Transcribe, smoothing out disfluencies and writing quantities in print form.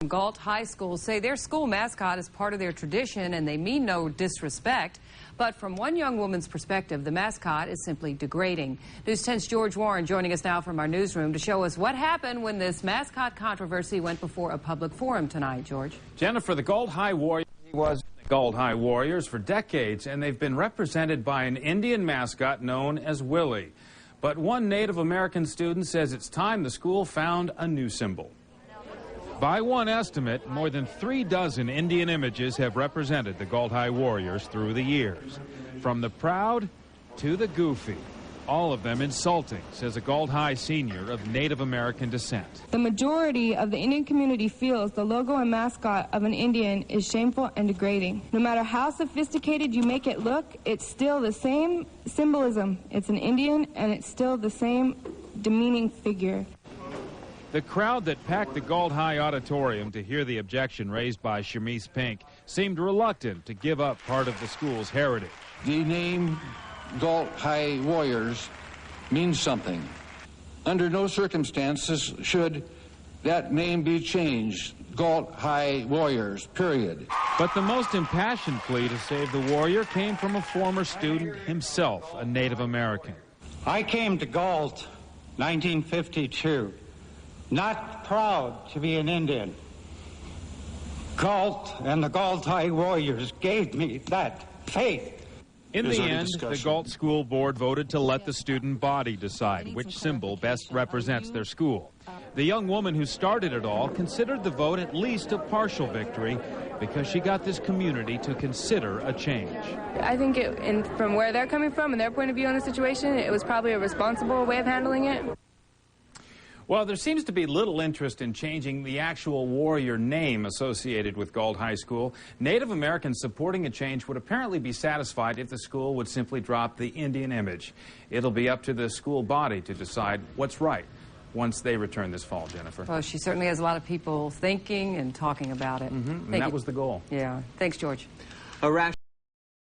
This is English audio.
Galt High School say their school mascot is part of their tradition and they mean no disrespect. But from one young woman's perspective, the mascot is simply degrading. News 10's George Warren joining us now from our newsroom to show us what happened when this mascot controversy went before a public forum tonight. George. Jennifer, the Galt High Warriors was the Galt High Warriors for decades, and they've been represented by an Indian mascot known as Willie. But one Native American student says it's time the school found a new symbol. By one estimate, more than 36 Indian images have represented the Galt High Warriors through the years. From the proud to the goofy, all of them insulting, says a Galt High senior of Native American descent. The majority of the Indian community feels the logo and mascot of an Indian is shameful and degrading. No matter how sophisticated you make it look, it's still the same symbolism. It's an Indian, and it's still the same demeaning figure. The crowd that packed the Galt High Auditorium to hear the objection raised by Shamise Pink seemed reluctant to give up part of the school's heritage. The name Galt High Warriors means something. Under no circumstances should that name be changed. Galt High Warriors, period. But the most impassioned plea to save the warrior came from a former student, himself a Native American. I came to Galt 1952. Not proud to be an Indian. Galt and the Galt High Warriors gave me that faith. In the end, the Galt School Board voted to let the student body decide which symbol best represents their school. The young woman who started it all considered the vote at least a partial victory because she got this community to consider a change. I think from where they're coming from and their point of view on the situation, it was probably a responsible way of handling it. Well, there seems to be little interest in changing the actual warrior name associated with Galt High School. Native Americans supporting a change would apparently be satisfied if the school would simply drop the Indian image. It'll be up to the school body to decide what's right once they return this fall, Jennifer. Well, she certainly has a lot of people thinking and talking about it. And that was the goal. Yeah. Thanks, George.